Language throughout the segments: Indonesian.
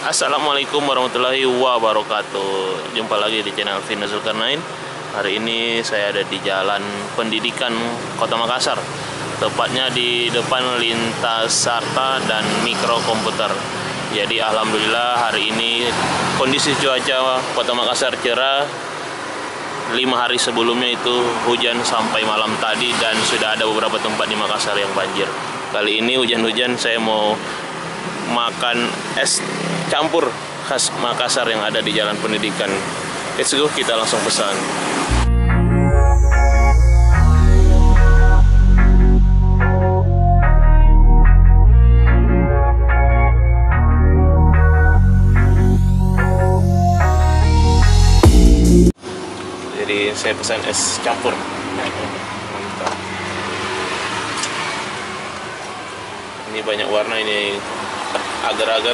Assalamualaikum warahmatullahi wabarakatuh. Jumpa lagi di channel Vino Zulkarnain. Hari ini saya ada di Jalan Pendidikan Kota Makassar, tepatnya di depan lintas Sarta dan Mikro Komputer. Jadi alhamdulillah hari ini kondisi cuaca Kota Makassar cerah. 5 hari sebelumnya itu hujan sampai malam tadi, dan sudah ada beberapa tempat di Makassar yang banjir. Kali ini hujan-hujan saya mau makan es campur khas Makassar yang ada di Jalan Pendidikan. Let's go, kita langsung pesan. Jadi saya pesan es campur. Mantap. Ini banyak warna, ini agar-agar,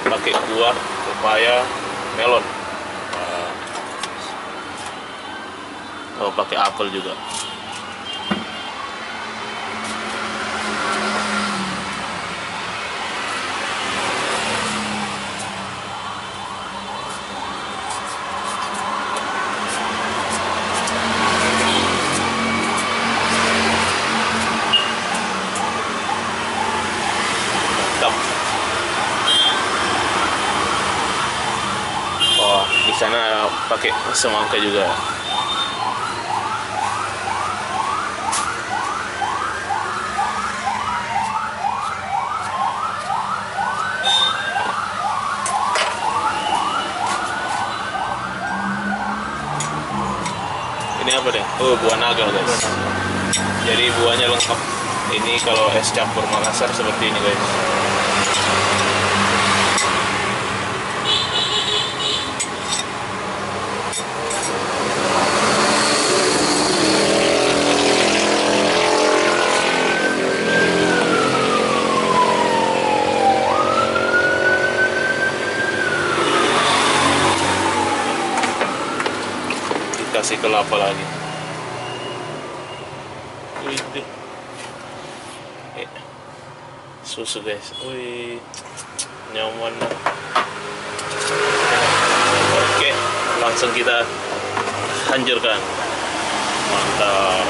pakai buah, pepaya, melon. Oh, pakai apel juga. Oh, di sana pakai semangka juga. Ini apa deh? Oh, buah naga guys. Jadi buahnya lengkap. Ini kalau es campur Makassar seperti ini guys. Kasih kelapa lagi. Wih, susu guys. Wih, nyaman. Oke, langsung kita hancurkan. Mantap.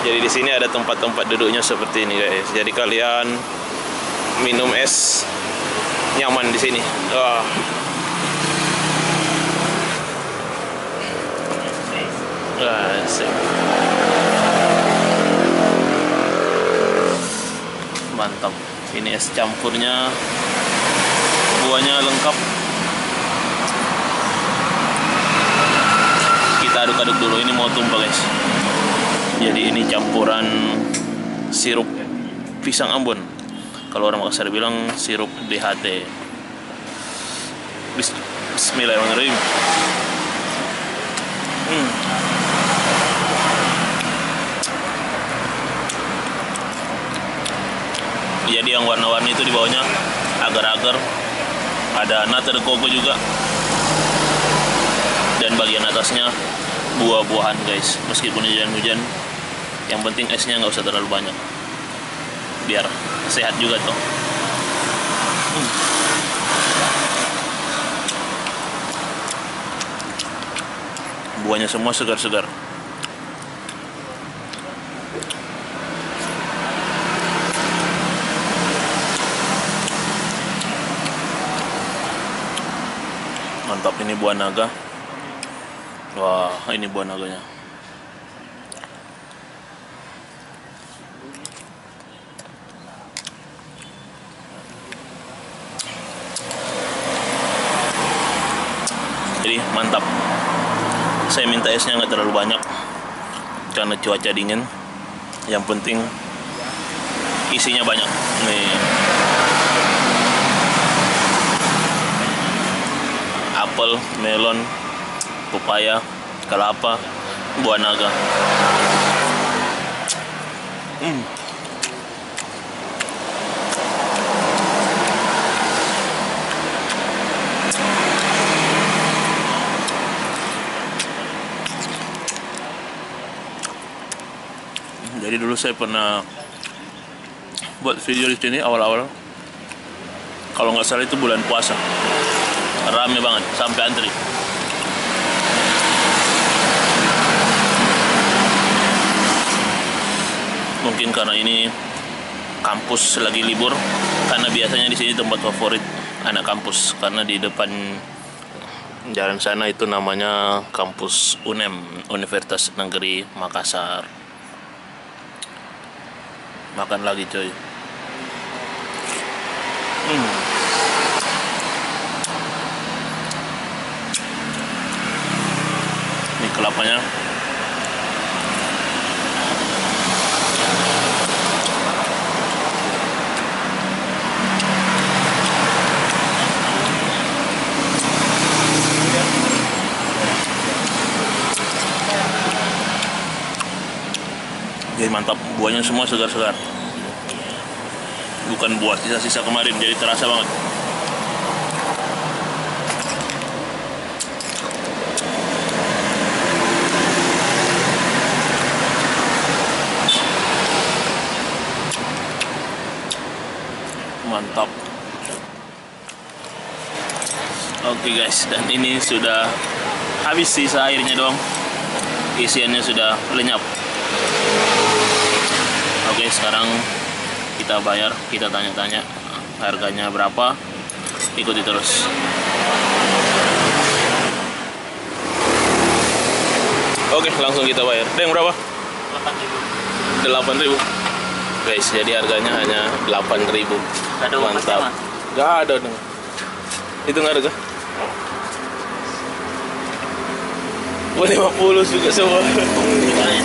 Jadi di sini ada tempat-tempat duduknya seperti ini guys. Jadi kalian minum es nyaman di sini. Wah. Asik. Mantap. Ini es campurnya, buahnya lengkap. Kita aduk-aduk dulu. Ini mau tumpah guys. Jadi ini campuran sirup pisang Ambon. Kalau orang Makassar bilang sirup DHT. Bismillahirrahmanirrahim. Jadi yang warna-warni itu di bawahnya agar-agar, ada nata de coco juga, dan bagian atasnya buah-buahan guys. Meskipun hujan-hujan, yang penting esnya nggak usah terlalu banyak, biar sehat juga tuh. Buahnya semua segar-segar. Mantap, ini buah naga. Wah, ini buah naganya. Jadi mantap. Saya minta esnya nggak terlalu banyak karena cuaca dingin. Yang penting isinya banyak. Nih, apel, melon, pepaya, kelapa, buah naga. Jadi dulu saya pernah buat video di sini awal-awal. Kalau nggak salah itu bulan puasa. Rame banget, sampai antri. Mungkin karena ini kampus lagi libur, karena biasanya di sini tempat favorit anak kampus, karena di depan jalan sana itu namanya kampus UNEM, Universitas Negeri Makassar. Makan lagi coy. Ini kelapanya. Jadi mantap, buahnya semua segar-segar. Bukan buah sisa-sisa kemarin, jadi terasa banget. Mantap. Oke guys, dan ini sudah habis, sisa airnya doang. Isiannya sudah lenyap. Oke, sekarang kita bayar, kita tanya-tanya harganya berapa. Ikuti terus. Oke, langsung kita bayar. Deng, berapa? 8.000. Guys, jadi harganya hanya 8.000. Mantap. Gak ada dong. Itu nggak ada kah? 50 juga semua.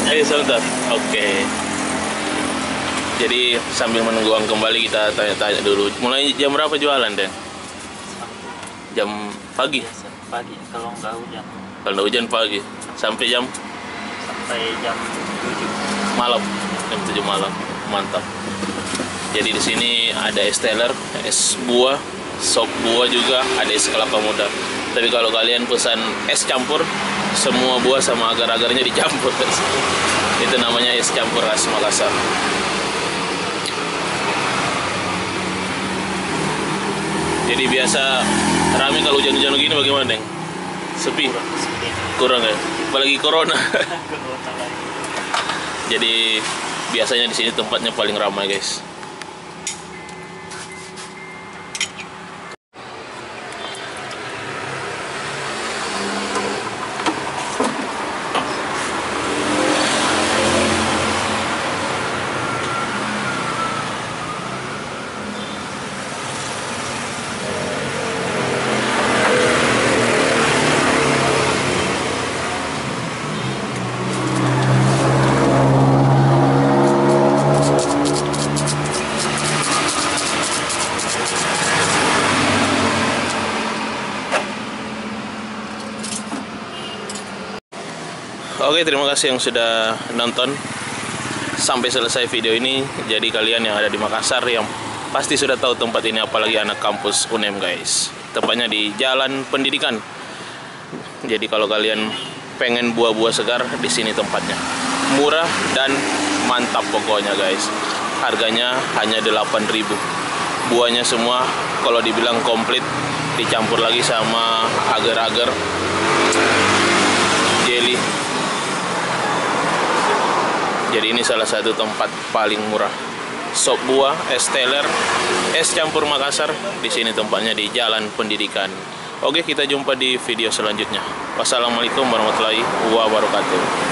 Ayo sebentar. Oke. Jadi sambil menunggu uang kembali, kita tanya-tanya dulu. Mulai jam berapa jualan, Den? Jam pagi? Pagi, kalau nggak hujan. Kalau nggak hujan pagi. Sampai jam? Sampai jam 7 malam. Jam 7 malam. Mantap. Jadi di sini ada es teler, es buah, sop buah juga, ada es kelapa muda. Tapi kalau kalian pesan es campur, semua buah sama agar-agarnya dicampur. Itu namanya es campur khas Makassar. Jadi biasa rame kalau hujan-hujan begini, bagaimana, Deng? Sepi? Kurang ya? Apalagi corona. Jadi biasanya di sini tempatnya paling ramai, guys. Oke, terima kasih yang sudah nonton sampai selesai video ini. Jadi kalian yang ada di Makassar yang pasti sudah tahu tempat ini, apalagi anak kampus UNEM, guys. Tempatnya di Jalan Pendidikan. Jadi kalau kalian pengen buah-buah segar, di sini tempatnya. Murah dan mantap pokoknya, guys. Harganya hanya 8.000. Buahnya semua kalau dibilang komplit, dicampur lagi sama agar-agar, jelly. Jadi ini salah satu tempat paling murah. Sop buah, es teler, es campur Makassar. Di sini tempatnya di Jalan Pendidikan. Oke, kita jumpa di video selanjutnya. Wassalamualaikum warahmatullahi wabarakatuh.